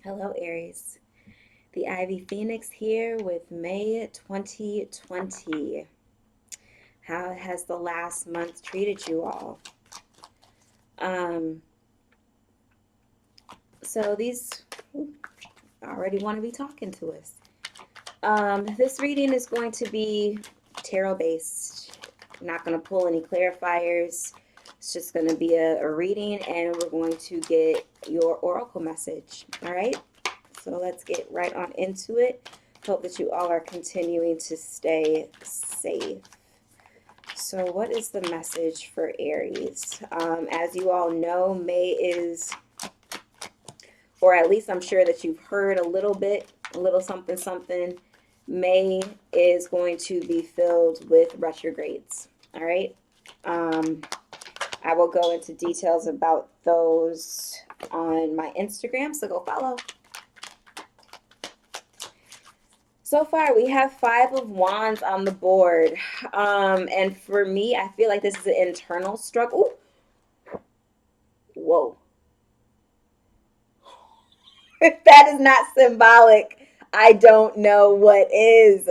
Hello, Aries. The Ivy Phoenix here with May 2020. How has the last month treated you all? Um, so these already want to be talking to us. This reading is going to be tarot based. I'm not going to pull any clarifiers. It's just going to be a reading, and we're going to get your oracle message. All right? So let's get right on into it. Hope that you all are continuing to stay safe. So what is the message for Aries? As you all know, May is, or at least I'm sure that you've heard a little bit, a little something, something. May is going to be filled with retrogrades. All right. I will go into details about those on my Instagram, so go follow. So far, we have 5 of Wands on the board. And for me, I feel like this is an internal struggle. Whoa. If that is not symbolic, I don't know what is.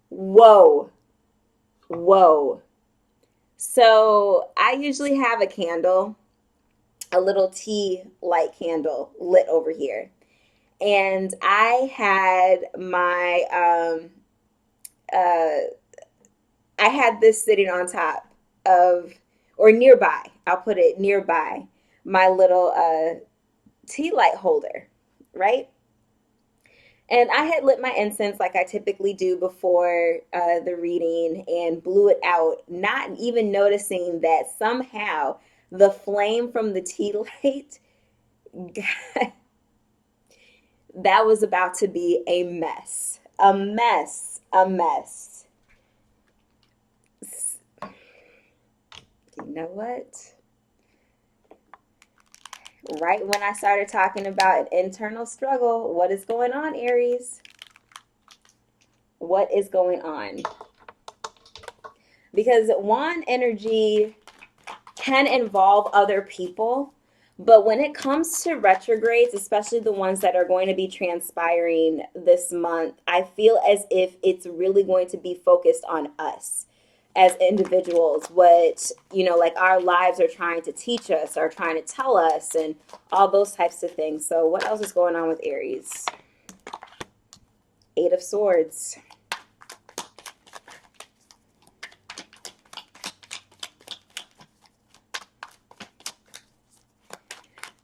Whoa. Whoa. So I usually have a candle, a little tea light candle lit over here. And I had my uh I had this sitting on top of, or nearby, I'll put it nearby, my little tea light holder, right? And I had lit my incense like I typically do before the reading and blew it out, not even noticing that somehow the flame from the tea light, that was about to be a mess. A mess. A mess. You know what? Right when I started talking about an internal struggle, what is going on, Aries? What is going on? Because wand energy can involve other people, but when it comes to retrogrades, especially the ones that are going to be transpiring this month, I feel as if it's really going to be focused on us as individuals, what, like our lives are trying to teach us, are trying to tell us, and all those types of things. So what else is going on with Aries? 8 of Swords.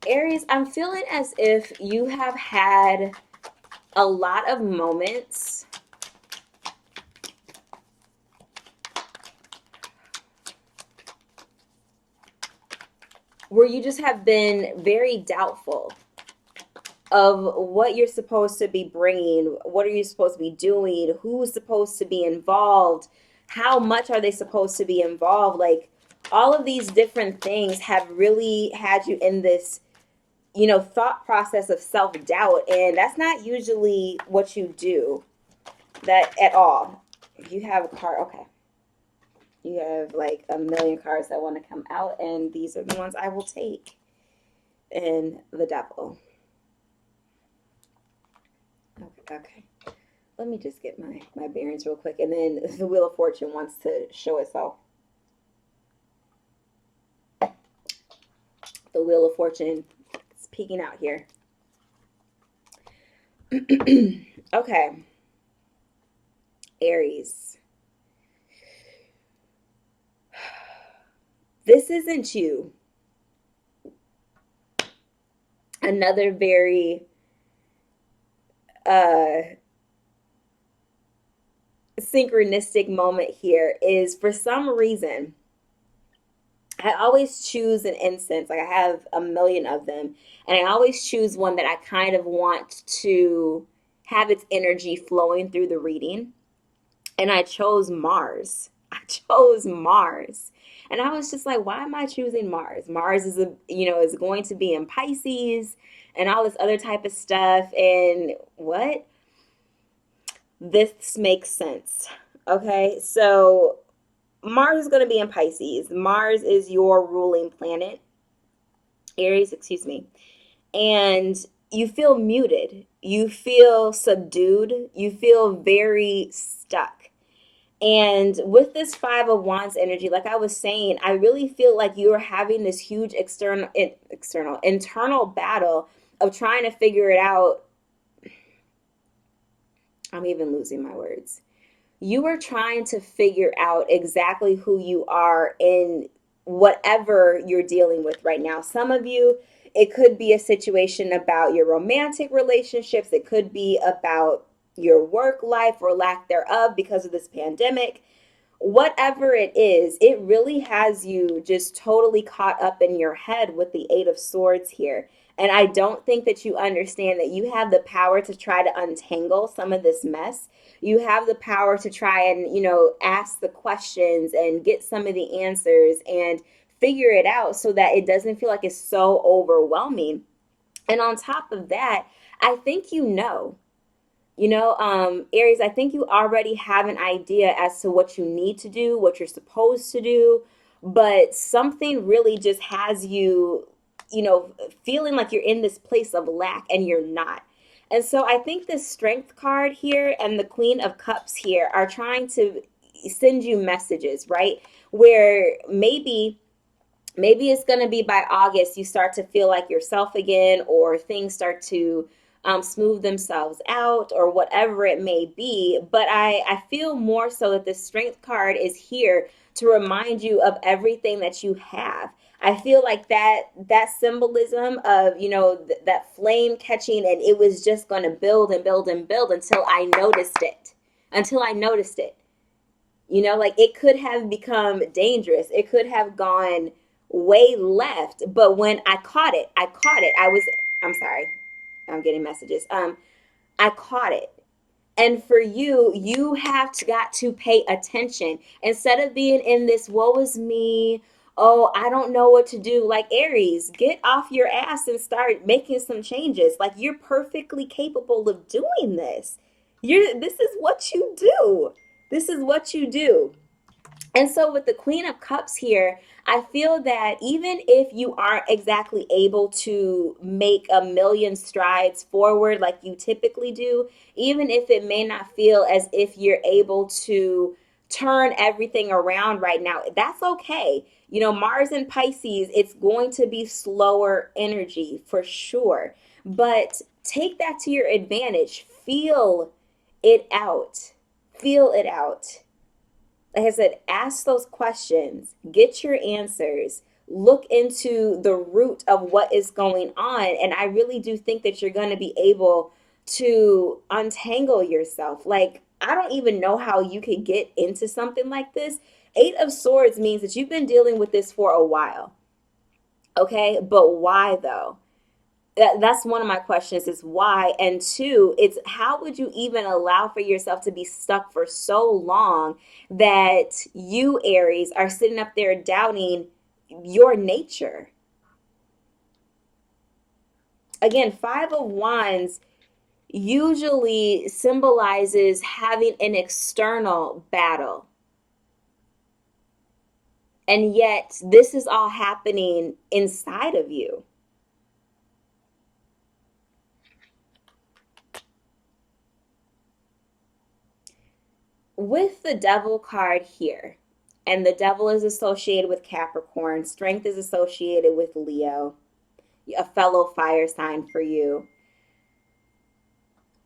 Aries, I'm feeling as if you have had a lot of moments where you just have been very doubtful of what you're supposed to be bringing, what are you supposed to be doing, who's supposed to be involved, how much are they supposed to be involved. Like, all of these different things have really had you in this, thought process of self-doubt, and that's not usually what you do, that at all. You have a card, okay. You have like a million cards that want to come out, and these are the ones I will take. And the Devil. Okay. Let me just get my bearings real quick, and then the Wheel of Fortune wants to show itself. The Wheel of Fortune is peeking out here. Okay. Aries. This isn't you. Another very synchronistic moment here is, for some reason, I always choose an incense. Like, I have a million of them, and I always choose one that I kind of want to have its energy flowing through the reading. And I chose Mars. I chose Mars. And I was just like, why am I choosing Mars? Mars is going to be in Pisces and all this other type of stuff. And what? This makes sense. Okay, so Mars is going to be in Pisces. Mars is your ruling planet. Aries, excuse me. And you feel muted. You feel subdued. You feel very stuck. And with this Five of Wands energy, like I was saying, I really feel like you are having this huge internal battle of trying to figure it out. I'm even losing my words. You are trying to figure out exactly who you are in whatever you're dealing with right now. Some of you, it could be a situation about your romantic relationships, it could be about your work life or lack thereof because of this pandemic. Whatever it is, it really has you just totally caught up in your head with the Eight of Swords here. And I don't think that you understand that you have the power to try to untangle some of this mess. You have the power to try and, ask the questions and get some of the answers and figure it out so that it doesn't feel like it's so overwhelming. And on top of that, I think Aries, I think you already have an idea as to what you need to do, what you're supposed to do, but something really just has you, feeling like you're in this place of lack and you're not. And so I think this Strength card here and the Queen of Cups here are trying to send you messages, right? Where maybe it's going to be by August you start to feel like yourself again, or things start to smooth themselves out, or whatever it may be. But I feel more so that the Strength card is here to remind you of everything that you have. I feel like that symbolism of that flame catching, and it was just going to build and build and build until I noticed it. Until I noticed it. Like it could have become dangerous. It could have gone way left. But when I caught it. I'm sorry. I'm getting messages. I caught it. And for you, you have got to pay attention. Instead of being in this, woe is me, oh, I don't know what to do. Like Aries, get off your ass and start making some changes. Like you're perfectly capable of doing this. This is what you do. This is what you do. And so with the Queen of Cups here, I feel that even if you aren't exactly able to make a million strides forward like you typically do, even if it may not feel as if you're able to turn everything around right now, that's okay. Mars and Pisces, it's going to be slower energy for sure. But take that to your advantage. Feel it out. Feel it out. Like I said, ask those questions, get your answers, look into the root of what is going on. And I really do think that you're going to be able to untangle yourself. Like, I don't even know how you could get into something like this. Eight of Swords means that you've been dealing with this for a while. Okay, but why though? That's one of my questions, is why. And two, it's how would you even allow for yourself to be stuck for so long that you, Aries, are sitting up there doubting your nature? Again, Five of Wands usually symbolizes having an external battle, and yet this is all happening inside of you. With the Devil card here, and the Devil is associated with Capricorn, Strength is associated with Leo, a fellow fire sign for you.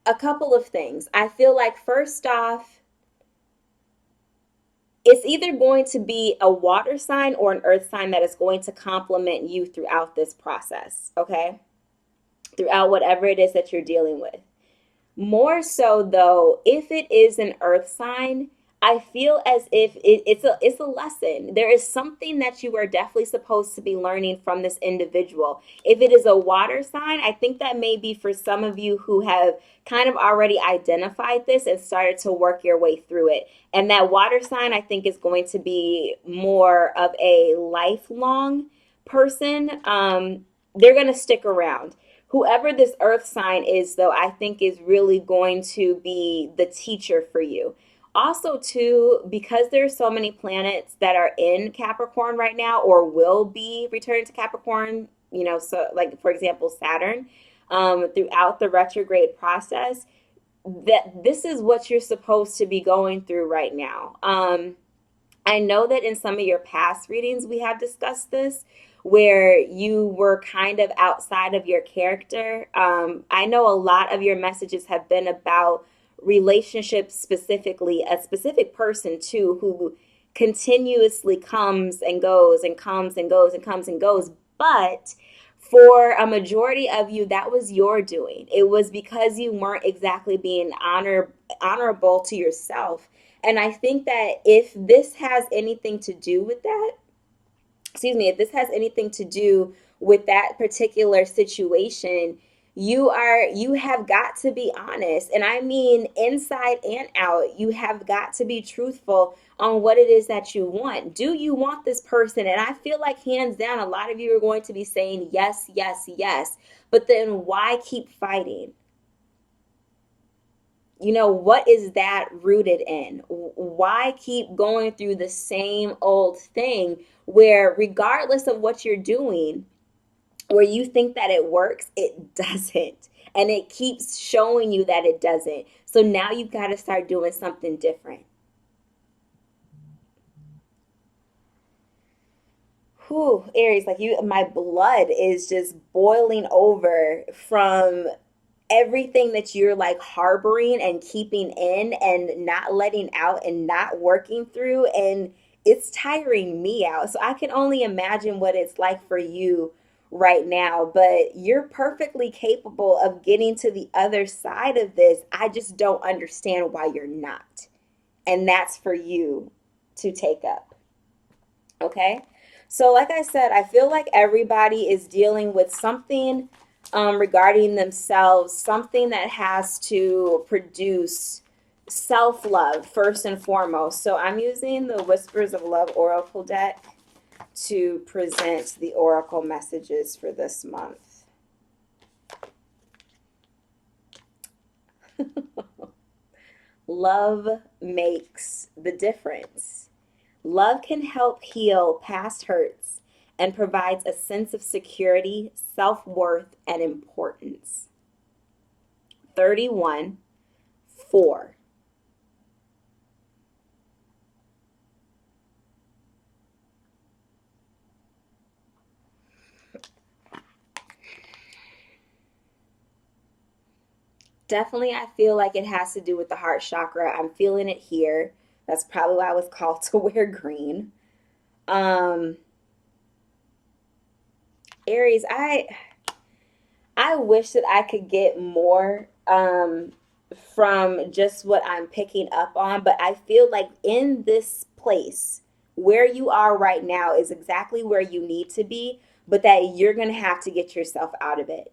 A couple of things. I feel like, first off, it's either going to be a water sign or an earth sign that is going to complement you throughout this process, okay? Throughout whatever it is that you're dealing with. More so though, if it is an earth sign, I feel as if it's a lesson. There is something that you are definitely supposed to be learning from this individual. If it is a water sign, I think that may be for some of you who have kind of already identified this and started to work your way through it. And that water sign, I think, is going to be more of a lifelong person. They're going to stick around. Whoever this earth sign is, though, I think is really going to be the teacher for you. Also, too, because there's so many planets that are in Capricorn right now, or will be returning to Capricorn so like for example, Saturn, throughout the retrograde process, that this is what you're supposed to be going through right now. I know that in some of your past readings we have discussed this, where you were kind of outside of your character. I know a lot of your messages have been about relationships, specifically a specific person too, who continuously comes and goes and comes and goes and comes and goes. But for a majority of you, that was your doing. It was because you weren't exactly being honorable to yourself. And I think that if this has anything to do with that, if this has anything to do with that particular situation, you have got to be honest. And I mean inside and out. You have got to be truthful on what it is that you want. Do you want this person? And I feel like hands down a lot of you are going to be saying yes, yes, yes. But then why keep fighting? What is that rooted in? Why keep going through the same old thing where, regardless of what you're doing, where you think that it works, it doesn't. And it keeps showing you that it doesn't. So now you've got to start doing something different. Whew, Aries, like my blood is just boiling over from everything that you're like harboring and keeping in and not letting out and not working through, and it's tiring me out. So I can only imagine what it's like for you right now, but you're perfectly capable of getting to the other side of this. I just don't understand why you're not, and that's for you to take up. Okay, so like I said, I feel like everybody is dealing with something regarding themselves, something that has to produce self love first and foremost. So I'm using the Whispers of Love Oracle deck to present the oracle messages for this month. Love makes the difference. Love can help heal past hurts and provides a sense of security, self-worth, and importance. 31:4. Definitely, I feel like it has to do with the heart chakra. I'm feeling it here. That's probably why I was called to wear green. Um, Aries, I wish that I could get more from just what I'm picking up on, but I feel like in this place where you are right now is exactly where you need to be, but that you're going to have to get yourself out of it.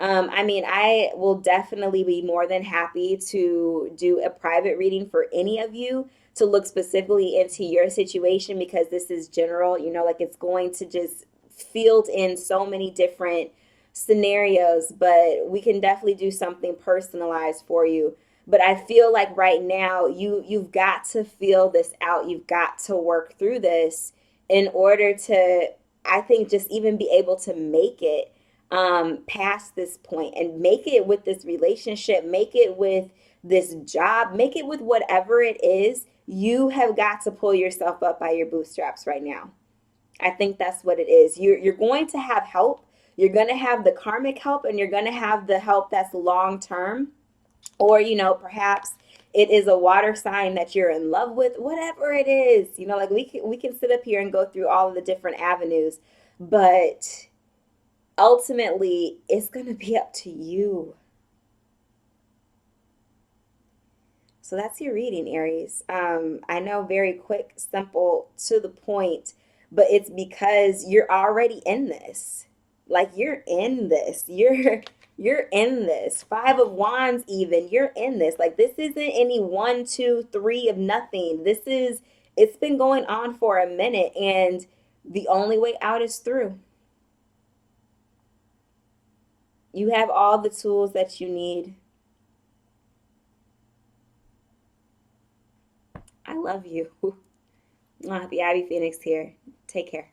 I mean, I will definitely be more than happy to do a private reading for any of you to look specifically into your situation, because this is general, like it's going to just field in so many different scenarios, but we can definitely do something personalized for you. But I feel like right now you've got to feel this out. You've got to work through this in order to, I think, just even be able to make it past this point, and make it with this relationship, make it with this job, make it with whatever it is. You have got to pull yourself up by your bootstraps right now. I think that's what it is. You're going to have help. You're going to have the karmic help, and you're going to have the help that's long term. Or, perhaps it is a water sign that you're in love with, whatever it is. Like we can sit up here and go through all of the different avenues, but ultimately it's going to be up to you. So that's your reading, Aries. I know, very quick, simple, to the point, but it's because you're already in this. Like you're in this. You're in this. 5 of Wands, even. You're in this. Like this isn't any 1, 2, 3 of nothing. It's been going on for a minute, and the only way out is through. You have all the tools that you need. I love you. The Abby Phoenix here. Take care.